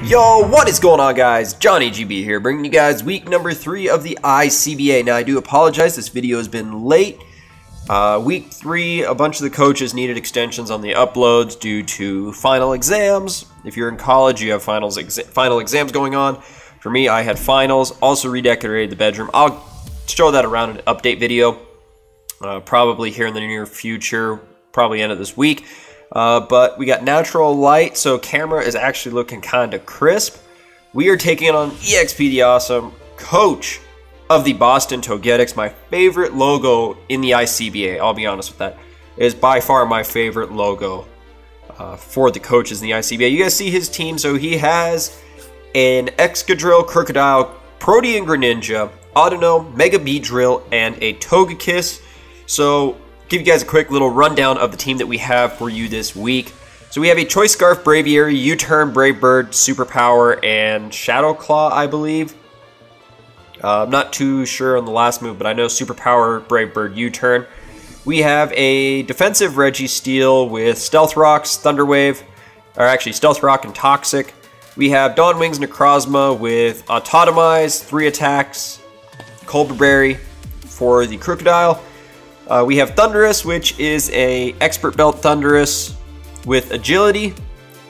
Yo, what is going on, guys? Johnny GB here, bringing you guys week number 3 of the ICBA. Now, I do apologize, this video has been late. Week 3, a bunch of the coaches needed extensions on the uploads due to final exams. If you're in college, you have final exams going on. For me, I had finals, also redecorated the bedroom. I'll show that around an update video, probably here in the near future, probably end of this week. But we got natural light, so camera is actually looking kind of crisp. We are taking on EXP the Awesome, coach of the Boston Togetics. My favorite logo in the ICBA, I'll be honest with that, is by far my favorite logo for the coaches in the ICBA. You guys see his team, so he has an Excadrill, Crocodile, Protean Greninja, Audino, Mega Beedrill, and a Togekiss. So give you guys a quick little rundown of the team that we have for you this week. So we have a Choice Scarf, Braviary, U-Turn, Brave Bird, Superpower, and Shadow Claw, I believe. I'm not too sure on the last move, but I know Superpower, Brave Bird, U-Turn. We have a defensive Registeel with Stealth Rocks, Thunder Wave, or actually Stealth Rock and Toxic. We have Dawn Wings Necrozma with Autotomize, 3 attacks, Colbur Berry for the Crocodile. We have Thundurus, which is a Expert Belt Thundurus with Agility.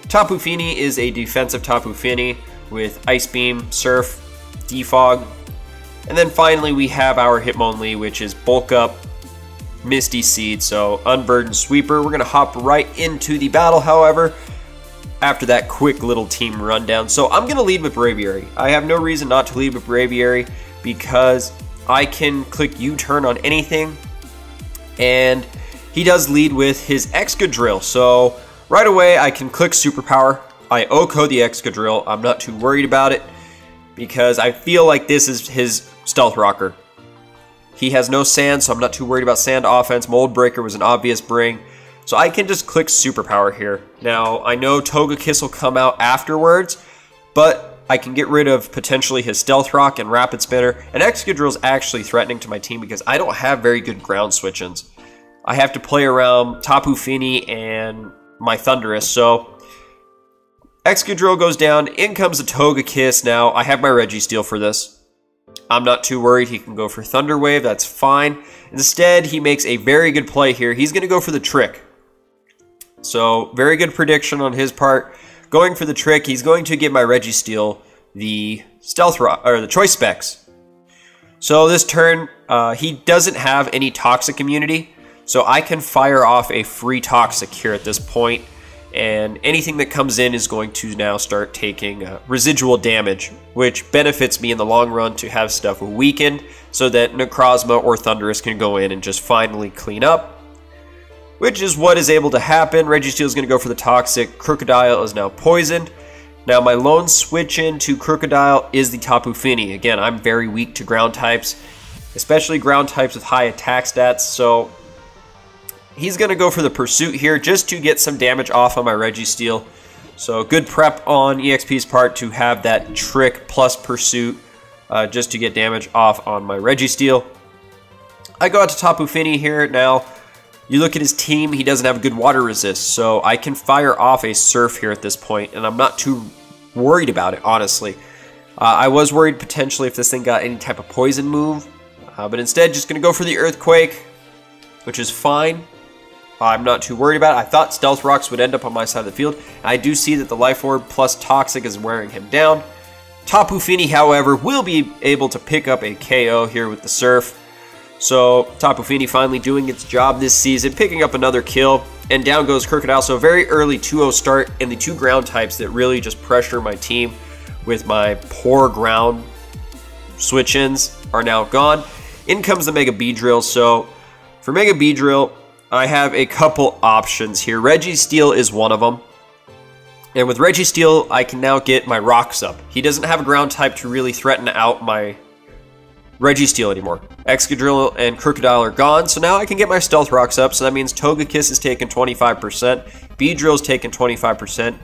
Tapu Fini is a defensive Tapu Fini with Ice Beam, Surf, Defog. And then finally we have our Hitmonlee, which is Bulk Up, Misty Seed, so Unburdened Sweeper. We're going to hop right into the battle, however, after that quick little team rundown. So I'm going to lead with Braviary. I have no reason not to lead with Braviary because I can click U-Turn on anything. And he does lead with his Excadrill, so right away I can click Superpower. I OHKO the Excadrill. I'm not too worried about it because I feel like this is his Stealth Rocker. He has no sand, so I'm not too worried about sand offense. Mold Breaker was an obvious bring, so I can just click Superpower here. Now, I know Togekiss will come out afterwards, but I can get rid of potentially his Stealth Rock and Rapid Spinner. And Excadrill is actually threatening to my team because I don't have very good ground switch-ins. I have to play around Tapu Fini and my Thundurus. So Excadrill goes down. In comes a Togekiss. Now, I have my Registeel for this. I'm not too worried. He can go for Thunder Wave. That's fine. Instead, he makes a very good play here. He's going to go for the Trick. So, very good prediction on his part. Going for the Trick, he's going to give my Registeel the Stealth Rock, or the Choice Specs. So this turn, he doesn't have any Toxic immunity, so I can fire off a free Toxic here at this point, and anything that comes in is going to now start taking residual damage, which benefits me in the long run to have stuff weakened, so that Necrozma or Thundurus can go in and just finally clean up. Which is what is able to happen. Registeel is going to go for the Toxic. Crocodile is now poisoned. Now my lone switch in to Crocodile is the Tapu Fini. Again, I'm very weak to ground types, especially ground types with high attack stats. So he's going to go for the Pursuit here just to get some damage off on my Registeel. So good prep on EXP's part to have that Trick plus Pursuit just to get damage off on my Registeel. I go out to Tapu Fini here now. You look at his team, he doesn't have a good water resist, so I can fire off a Surf here at this point, and I'm not too worried about it, honestly. I was worried potentially if this thing got any type of poison move, but instead just going to go for the Earthquake, which is fine. I'm not too worried about it. I thought Stealth Rocks would end up on my side of the field. I do see that the Life Orb plus Toxic is wearing him down. Tapu Fini, however, will be able to pick up a KO here with the Surf. So, Tapu Fini finally doing its job this season, picking up another kill, and down goes Crocodile. So, a very early 2-0 start, and the 2 ground types that really just pressure my team with my poor ground switch-ins are now gone. In comes the Mega Beedrill. So, for Mega Beedrill, I have a couple options here. Registeel is one of them. And with Registeel, I can now get my Rocks up. He doesn't have a ground type to really threaten out my Registeel anymore. Excadrill and Crocodile are gone, so now I can get my Stealth Rocks up, so that means Togekiss is taking 25%, Beedrill's taking 25%.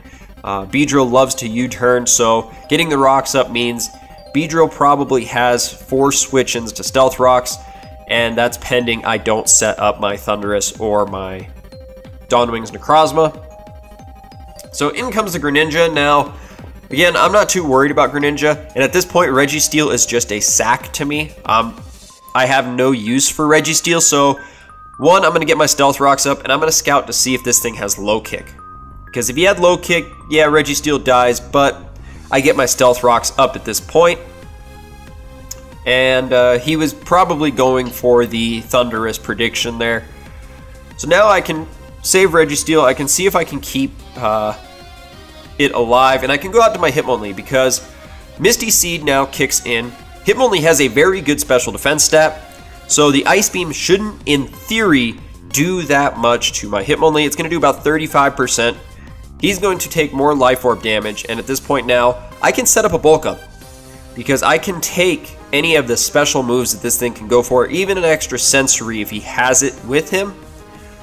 Beedrill loves to U-turn, so getting the Rocks up means Beedrill probably has 4 switch-ins to Stealth Rocks, and that's pending I don't set up my Thundurus or my Dawn Wings Necrozma. So in comes the Greninja. Now, again, I'm not too worried about Greninja, and at this point, Registeel is just a sack to me. I have no use for Registeel, so one, I'm going to get my Stealth Rocks up, and I'm going to scout to see if this thing has Low Kick. Because if he had Low Kick, yeah, Registeel dies, but I get my Stealth Rocks up at this point. And he was probably going for the Thundurus prediction there. So now I can save Registeel. I can see if I can keep it alive, and I can go out to my Hitmonlee because Misty Seed now kicks in. Hitmonlee has a very good special defense stat, so the Ice Beam shouldn't, in theory, do that much to my Hitmonlee. It's going to do about 35%. He's going to take more Life Orb damage, and at this point now, I can set up a Bulk Up because I can take any of the special moves that this thing can go for, even an extra Sensory if he has it with him.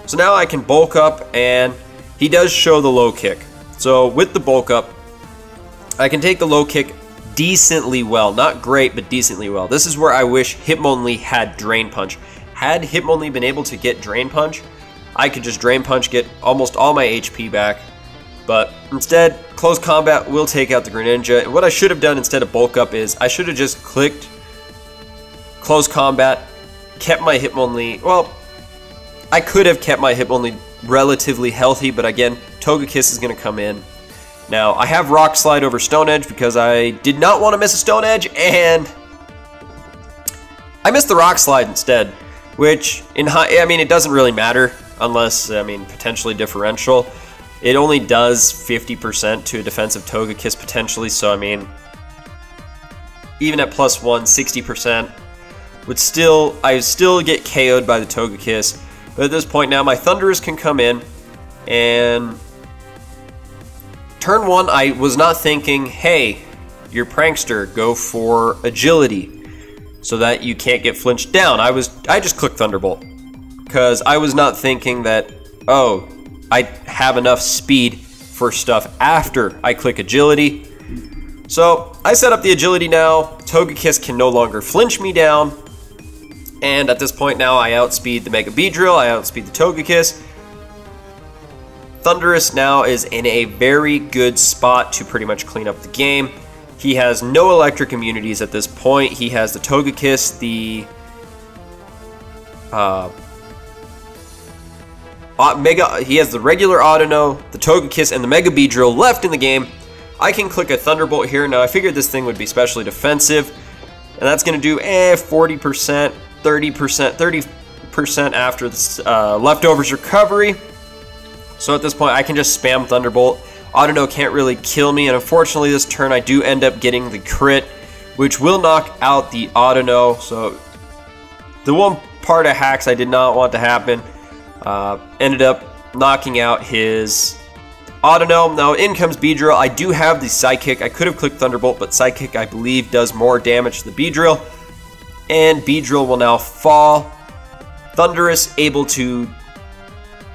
So now I can Bulk Up, and he does show the Low Kick. So with the Bulk Up, I can take the Low Kick decently well. Not great, but decently well. This is where I wish Hitmonlee had Drain Punch. Had Hitmonlee been able to get Drain Punch, I could just Drain Punch, get almost all my HP back. But instead, Close Combat will take out the Greninja. And what I should have done instead of Bulk Up is I should have just clicked Close Combat, kept my Hitmonlee. Well, I could have kept my Hitmonlee relatively healthy, but again, Togekiss is going to come in. Now, I have Rock Slide over Stone Edge because I did not want to miss a Stone Edge, and I missed the Rock Slide instead, which, I mean, it doesn't really matter unless, I mean, potentially differential. It only does 50% to a defensive Togekiss potentially, so I mean, even at +1, 60% would still, I would still get KO'd by the Togekiss. But at this point now, my Thundurus can come in, and turn 1, I was not thinking, hey, you're Prankster, go for Agility, so that you can't get flinched down. I just clicked Thunderbolt, because I was not thinking that, oh, I have enough speed for stuff after I click Agility. So I set up the Agility now. Togekiss can no longer flinch me down. And at this point now, I outspeed the Mega Beedrill, I outspeed the Togekiss. Thundurus now is in a very good spot to pretty much clean up the game. He has no electric immunities at this point. He has the Togekiss, the he has the regular Audino, the Togekiss, and the Mega Beedrill left in the game. I can click a Thunderbolt here. Now, I figured this thing would be specially defensive, and that's going to do 40%, 30% after the Leftovers recovery. So at this point, I can just spam Thunderbolt. Audino can't really kill me, and unfortunately this turn I do end up getting the crit, which will knock out the Audino. So the one part of hacks I did not want to happen ended up knocking out his Audino. Now in comes Beedrill. I do have the Psychic. I could have clicked Thunderbolt, but Psychic I believe does more damage to the Beedrill. And Beedrill will now fall. Thundurus able to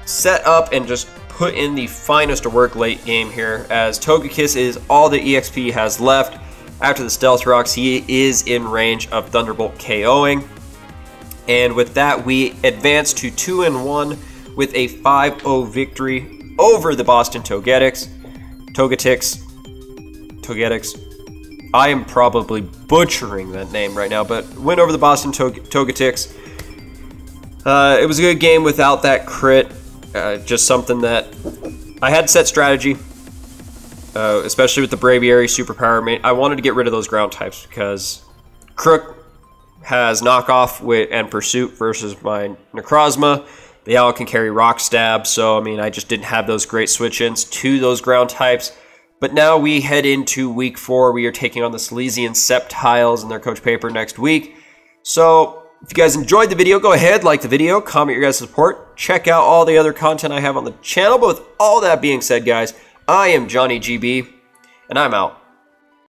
set up and just put in the finest of work late game here, as Togekiss is all the EXP he has left. After the Stealth Rocks, he is in range of Thunderbolt KOing. And with that, we advance to 2-1 with a 5-0 victory over the Boston Togetics. Togetics. I am probably butchering that name right now, but win over the Boston Togetics. It was a good game without that crit. Just something that I had set strategy, especially with the Braviary superpower. I wanted to get rid of those ground types because Crook has knockoff and pursuit versus my Necrozma. They all can carry Rock Stab, so I mean, I just didn't have those great switch-ins to those ground types. But now we head into week 4. We are taking on the Silesian Sceptiles and their coach paper next week. So if you guys enjoyed the video, go ahead, like the video, comment your guys' support, check out all the other content I have on the channel. But with all that being said, guys, I am Johnny GB, and I'm out.